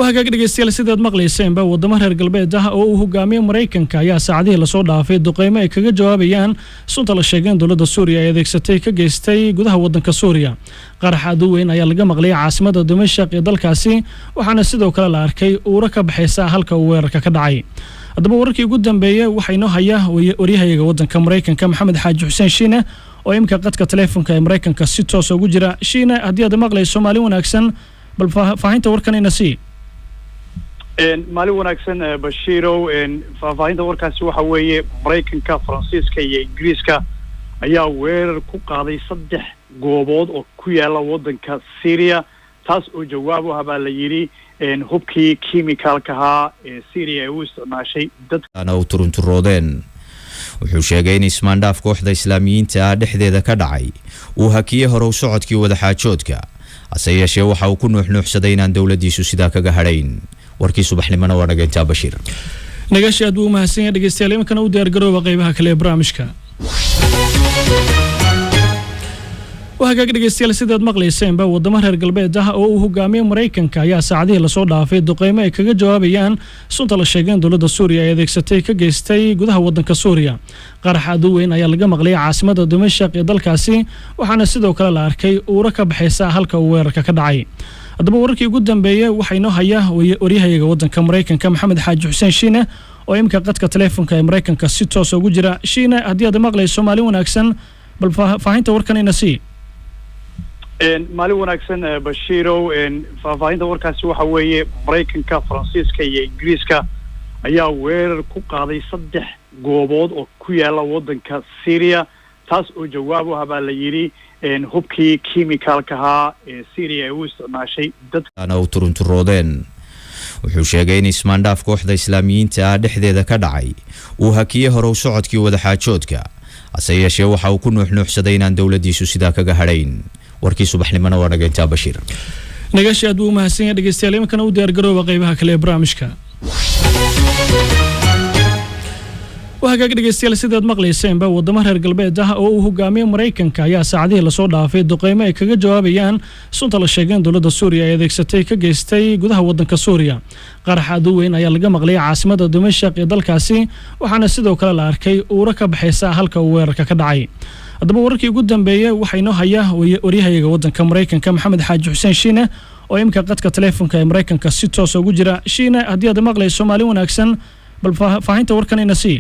وهاجاك dhageystayaal sidaad maqlayseenba wadamo reer galbeed ah oo uu hogaamiyo Mareykanka ayaa saacadihii la soo dhaafay duqeymo ay kaga jawaabayaan sunta la sheegay dawladda Suuriya ay adeegsatay ka geystay gudaha wadanka Suuriya qarax aad u weyn ayaa laga maqlay caasimada Dimashq ee dalkaasi waxaana sidoo kale la arkay uura ka baxaysa halka uu weerarka ka dhacay haddaba wararkii ugu dambeeyay waxay noo hayaa wariyahayga wadanka Mareykanka Maxamed Xaaji Xuseen Shiine oo imka qadka telefoonka ee Mareykanka si toos ugu jira Shiine haddii aad maqlayso Soomaali wanaagsan bal faahinta warkan ina sii maalin wanaagsan Bashiirow faafahinta warkaasi waxa weeye Mareykanka Faransiiska iyo Ingiriiska ayaa weerar ku qaaday 3 goobood oo ku yaala wadanka Syria taas oo jawaab u haba la yiri hubkii chemicalka ee Syria ay u isticmaashay dadka oo turunturoodeen wuxuu sheegay in ismaandhaaf kooxda Islaamiyiinta dhexdeeda ka dhacay uu hakiyay hore u socodkii wada xaajoodka ase yeeshee waxa uu ku nuuxnuuxsaday inaan dawladdiisu sidaa kaga hadhayn warkii subaxnimada waa nageynta Bashiir nagashi aad buu mahadsan yahay dhageystayaal imkana u diyaar garooba qaybaha kale ee barnaamijka وهاجاك dhageystayaal sidaad maqlayseenba wadamo reer galbeed ah oo uu hogaamiyo Mareykanka ayaa saacadihii la soo dhaafay duqeymo ay kaga jawaabayaan sunta la sheegay dawladda Suuriya ay adeegsatay ka geystay gudaha wadanka Suuriya qarax aad u weyn ayaa laga maqlay caasimada Dimashq ee dalkaasi waxaana sidoo kale la arkay uura ka baxaysa halka uu weerarka ka dhacay haddaba wararkii ugu dambeeyay waxay noo hayaa wariyahayga wadanka Mareykanka Maxamed Xaaji Xuseen Shiine oo imka qadka telefoonka ee Mareykanka si toos ugu jira Shiine haddii aad maqlayso Soomaali wanaagsan bal faahinta warkan ina sii maalin wanaagsan Bashiirow faafahinta warkaasi waxa weeye Mareykanka Faransiiska iyo Ingiriiska ayaa weerar ku qaaday 3 goobood oo ku yaala wadanka Syria taas oo jawaab u haba la yiri hubkii chemicalka ee Syria ay u isticmaashay dadka oo turunturoodeen wuxuu sheegay in ismaandhaaf kooxda Islaamiyiinta dhexdeeda ka dhacay uu hakiyay hore u socodkii wada xaajoodka ase yeeshee waxa uu ku nuuxnuuxsaday inaan dawladdiisu sidaa kaga hadhayn warkii subaxnimada waa nageynta Bashiir nagashi aad buu mahadsan yahay dhageystayaal imkana u diyaar garooba qaybaha kale ee barnaamijka وهاجاك dhageystayaal sidaad maqlayseenba wadamo reer galbeed ah oo uu hogaamiyo Mareykanka ayaa saacadihii la soo dhaafay duqeymo ay kaga jawaabayaan sunta la sheegay dawladda Suuriya ay adeegsatay ka geystay gudaha wadanka Suuriya qarax aad u weyn ayaa laga maqlay caasimada Dimashq ee dalkaasi waxaana sidoo kale la arkay uura ka baxaysa halka uu weerarka ka dhacay haddaba wararkii ugu dambeeyay waxay noo hayaa wariyahayga wadanka Mareykanka Maxamed Xaaji Xuseen Shiine oo imka qadka telefoonka ee Mareykanka si toos ugu jira Shiine haddii aad maqlayso Soomaali wanaagsan bal faahinta warkan ina sii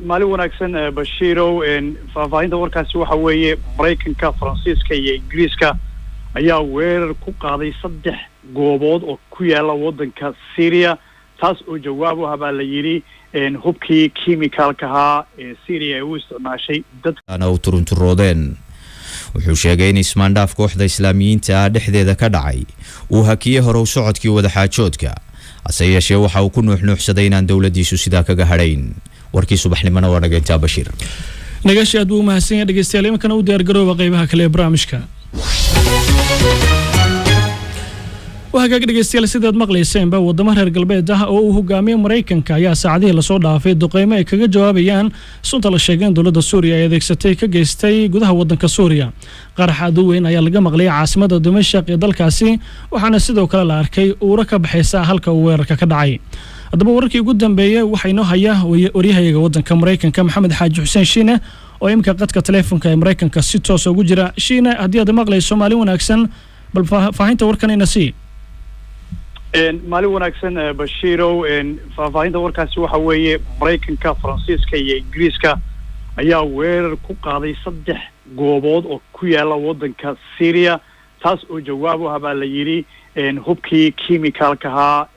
maalin wanaagsan Bashiirow faafahinta warkaasi waxa weeye Mareykanka Faransiiska iyo Ingiriiska ayaa weerar ku qaaday 3 goobood oo ku yaala wadanka Syria taas oo jawaab u haba la yiri hubkii chemicalka ee Syria ay u isticmaashay dadka oo turunturoodeen wuxuu sheegay in ismaandhaaf kooxda Islaamiyiinta dhexdeeda ka dhacay uu hakiyay hore u socodkii wada xaajoodka ase yeeshee waxa uu ku nuuxnuuxsaday inaan dawladdiisu sidaa kaga hadhayn warkii subaxnimada waa nageynta Bashiir nagashi aad buu mahadsan yahay dhageystayaal imkana u diyaar garooba qaybaha kale ee barnaamijka وهاجاك dhageystayaal sidaad maqlayseenba wadamo reer galbeed ah oo uu hogaamiyo Mareykanka ayaa saacadihii la soo dhaafay duqeymo ay kaga jawaabayaan sunta la sheegay dawladda Suuriya ay adeegsatay ka geystay gudaha wadanka Suuriya qarax aad u weyn ayaa laga maqlay caasimada Dimashq ee dalkaasi waxaana sidoo kale la arkay uura ka baxaysa halka uu weerarka ka dhacay haddaba wararkii ugu dambeeyay waxay noo hayaa wariyahayga wadanka Mareykanka Maxamed Xaaji Xuseen Shiine oo imka qadka telefoonka ee Mareykanka si toos ugu jira Shiine haddii aad maqlayso Soomaali wanaagsan bal faahinta warkan ina sii maalin wanaagsan Bashiirow faafahinta warkaasi waxa weeye Mareykanka Faransiiska iyo Ingiriiska ayaa weerar ku qaaday 3 goobood oo ku yaala wadanka Syria taas oo jawaab u haba la yiri hubkii chemicalka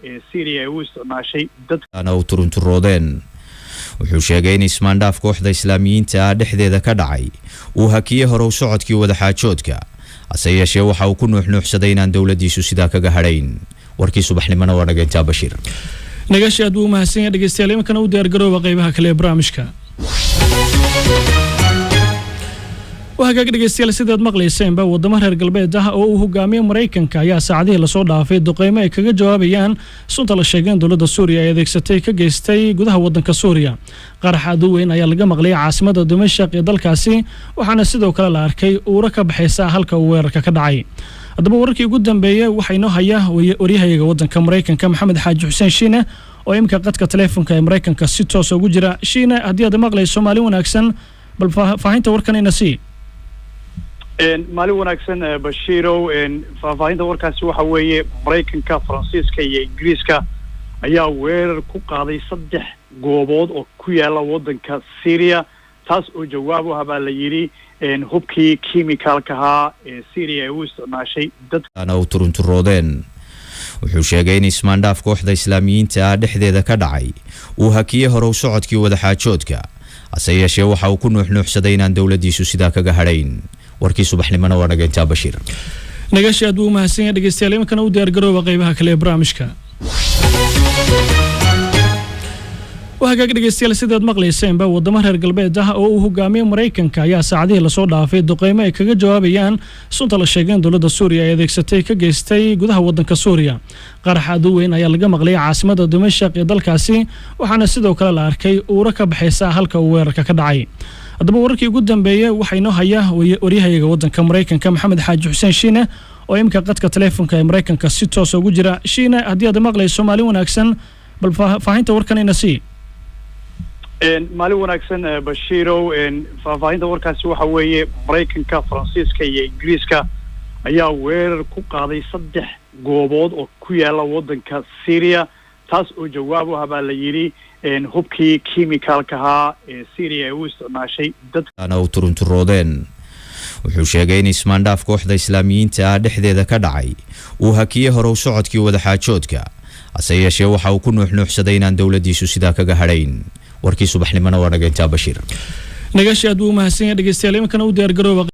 ee Syria ay u isticmaashay dadka oo turunturoodeen wuxuu sheegay in ismaandhaaf kooxda Islaamiyiinta dhexdeeda ka dhacay uu hakiyay hore u socodkii wada xaajoodka ase yeeshee waxa uu ku nuuxnuuxsaday inaan dawladdiisu sidaa kaga hadhayn warkii subaxnimada waa nageynta Bashiir nagashi aad buu mahadsan yahay dhageystayaal imkana u diyaar garooba qaybaha kale ee barnaamijka وهاجاك dhageystayaal sidaad maqlayseenba wadamo reer galbeed ah oo uu hogaamiyo Mareykanka ayaa saacadihii la soo dhaafay duqeymo ay kaga jawaabayaan sunta la sheegay dawladda Suuriya ay adeegsatay ka geystay gudaha wadanka Suuriya qarax aad u weyn ayaa laga maqlay caasimada Dimashq ee dalkaasi waxaana sidoo kale la arkay uura ka baxaysa halka uu weerarka ka dhacay haddaba wararkii ugu dambeeyay waxaa inoo haya waryahayaga waddanka Mareykanka Maxamed Xaaji Xuseen Shiine oo imka qadka telefoonka ee Mareykanka si toos ugu jira. Shiine, haddii aad maqlayso Soomaali wanaagsan, bal faahinta warkan ina sii. maalin wanaagsan Bashiirow, faafahinta warkaasi waxa weeye Mareykanka, Faransiiska iyo Ingiriiska ayaa weerar ku qaaday 3 goobood oo ku yaala waddanka Syria, taas oo jawaab u habaa la yiri hubkii kiimikalka ahaa ee Syria ay u isticmaashay dadka u turunturoodeen. wuxuu sheegay in ismaandhaaf kooxda islaamiyiinta dhexdeeda ka dhacay uu hakiyay hore u socodkii wadaxaajoodka, hase yeeshee waxa uu ku nuuxnuuxsaday inaan dowladiisu sidaa kaga hadhayn. warkii subaxnimana waa nageyntaa Bashiir. nagashi aad buu mahadsan yahay dhageystayaal, imkana u diyaar garooba qaybaha kale ee barnaamijka. وهاجاك دقيستيال سيداد مقليسين با wadamo reer galbeed ah oo uu hogaamiyo Mareykanka ayaa saacadihii la soo dhaafay duqeymo ay kaga jawaabayaan sunta la sheegay dowladda Suuriya ay adeegsatay ka geystay gudaha waddanka Suuriya. qarax aad u weyn ayaa laga maqlay caasimada Dimashq ee dalkaasi, waxaana sidoo kale la arkay uura ka baxaysa halka uu weerarka ka dhacay. haddaba wararkii ugu dambeeyay waxaa inoo haya waryahayaga waddanka Mareykanka Maxamed Xaaji Xuseen Shiine oo imka qadka telefoonka ee Mareykanka si toos ugu jira. Shiine, haddii aad maqlayso Soomaali wanaagsan, bal faahinta warkan ina sii. maalin wanaagsan Bashiirow, faafahinta warkaasi waxa weeye Mareykanka, Faransiiska iyo Ingiriiska ayaa weerar ku qaaday 3 goobood oo ku yaala waddanka Syria, taas oo jawaab u habaa la yiri hubkii kiimikalka ahaa ee Syria ay u isticmaashay dadka u turunturoodeen. wuxuu sheegay in ismaandhaaf kooxda islaamiyiinta dhexdeeda ka dhacay uu hakiyay hore u socodkii wadaxaajoodka, hase yeeshee waxa uu ku nuuxnuuxsaday inaan dowladiisu sidaa kaga hadhayn. warkii subaxnimana waa nageyntaa Bashiir. nagashi aad buu mahadsan yahay dhageystayaal, imkana u diyaar garooba